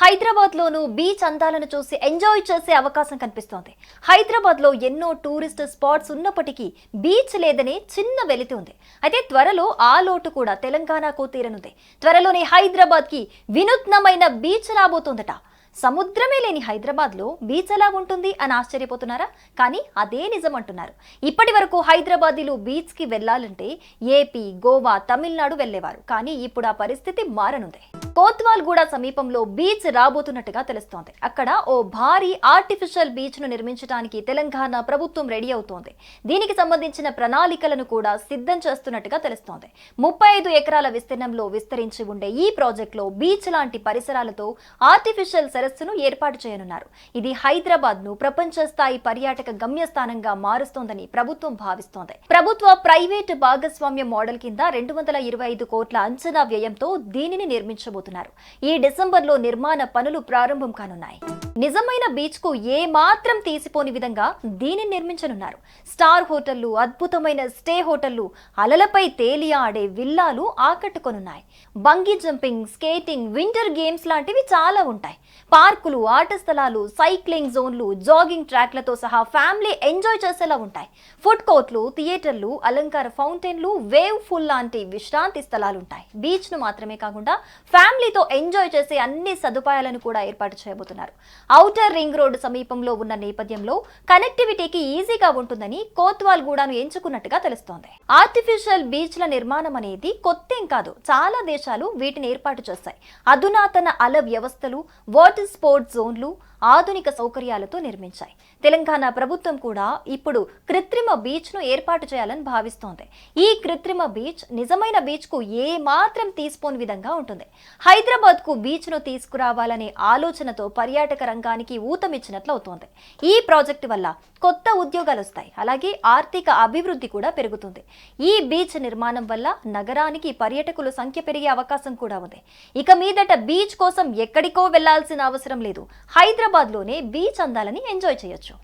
హైదరాబాద్ లోను beach అందాలను చూసి enjoy చేసే అవకాశం కనిపిస్తోంది. హైదరాబాద్ లో ఎన్నో టూరిస్ట్ స్పాట్స్ ఉన్నప్పటికీ బీచ్ లేదనే చిన్న వెలితి ఉంది. అయితే త్వరలో ఆ లోటు కూడా తెలంగాణకు తీరనుంది. త్వరలోనే హైదరాబాద్ కి వినూత్నమైన బీచ్ రాబోతోందట. సముద్రమే లేని హైదరాబాద్ లో బీచ్ ఎలా ఉంటుంది అని ఆశ్చర్యపోతున్నారా? కానీ అదే నిజం అంటున్నారు. ఇప్పటి వరకు హైదరాబాదీలు బీచ్ కి వెళ్లాలంటే ఏపీ, గోవా, తమిళనాడు వెళ్లేవారు. కానీ ఇప్పుడు ఆ పరిస్థితి మారనుంది. కోత్వాల్ గూడ సమీపంలో బీచ్ రాబోతున్నట్టుగా తెలుస్తోంది. అక్కడ ఓ భారీ ఆర్టిఫిషియల్ బీచ్ ను నిర్మించడానికి తెలంగాణ ప్రభుత్వం రెడీ అవుతోంది. దీనికి సంబంధించిన ప్రణాళికలను కూడా సిద్ధం చేస్తున్నట్టుగా తెలుస్తోంది. 35 ఎకరాల విస్తీర్ణంలో విస్తరించి ఉండే ఈ ప్రాజెక్ట్ లో బీచ్ లాంటి పరిసరాలతో ఆర్టిఫిషియల్ సరస్సును ఏర్పాటు చేయనున్నారు. ఇది హైదరాబాద్ ను ప్రపంచ స్థాయి పర్యాటక గమ్యస్థానంగా మారుస్తోందని ప్రభుత్వం భావిస్తోంది. ప్రభుత్వ ప్రైవేటు భాగస్వామ్య మోడల్ కింద 225 కోట్ల అంచనా వ్యయంతో దీనిని నిర్మించబోతున్నారు. ఈ డిసెంబర్లో నిర్మాణ పనులు ప్రారంభం కానున్నాయి. నిజమైన బీచ్ కు ఏ మాత్రం తీసిపోని విధంగా దీనిని నిర్మించనున్నారు. స్టార్ హోటళ్లు, అద్భుతమైన స్టే హోటళ్లు, అలలపై తేలి ఆడే విల్లాలు ఆకట్టుకొనున్నాయి. Bungee jumping, skating, winter games లాంటివి చాలా ఉంటాయి. పార్కులు, ఆట స్థలాలు, సైక్లింగ్ జోన్లు, జాగింగ్ ట్రాక్లతో సహా ఫ్యామిలీ ఎంజాయ్ చేసేలా ఉంటాయి. ఫుడ్ కోర్ట్లు, థియేటర్లు, అలంకార ఫౌంటైన్లు, వేవ్ పూల్ లాంటి విశ్రాంతి స్థలాలు ఉంటాయి. బీచ్ ను మాత్రమే కాకుండా ఫ్యామిలీతో ఎంజాయ్ చేసే అన్ని సదుపాయాలను కూడా ఏర్పాటు చేయబోతున్నారు. ఔటర్ రింగ్ రోడ్డు సమీపంలో ఉన్న నేపథ్యంలో కనెక్టివిటీకి ఈజీగా ఉంటుందని కోత్వాల్ గూడను ఎంచుకున్నట్టుగా తెలుస్తోంది. ఆర్టిఫిషియల్ బీచ్ల నిర్మాణం అనేది కొత్తేం కాదు. చాలా దేశాలు వీటిని ఏర్పాటు చేస్తాయి. అధునాతన అల వ్యవస్థలు, వాటర్ స్పోర్ట్స్ జోన్లు, ఆధునిక సౌకర్యాలతో నిర్మించాయి. తెలంగాణ ప్రభుత్వం కూడా ఇప్పుడు కృత్రిమ బీచ్ ను ఏర్పాటు చేయాలని భావిస్తోంది. ఈ కృత్రిమ బీచ్ నిజమైన బీచ్ కు ఏ మాత్రం తీసిపోని విధంగా ఉంటుంది. హైదరాబాద్ కు బీచ్ ను తీసుకురావాలనే ఆలోచనతో పర్యాటక రంగానికి ఊతమిచ్చినట్లు అవుతోంది. ఈ ప్రాజెక్టు వల్ల కొత్త ఉద్యోగాలు వస్తాయి. అలాగే ఆర్థిక అభివృద్ధి కూడా పెరుగుతుంది. ఈ బీచ్ నిర్మాణం వల్ల నగరానికి పర్యాటకుల సంఖ్య పెరిగే అవకాశం కూడా ఉంది. ఇక మీదట బీచ్ కోసం ఎక్కడికో వెళ్లాల్సిన అవసరం లేదు. హైదరాబాద్ లోనే బీచ్ అందాలని ఎంజాయ్ చేయొచ్చు.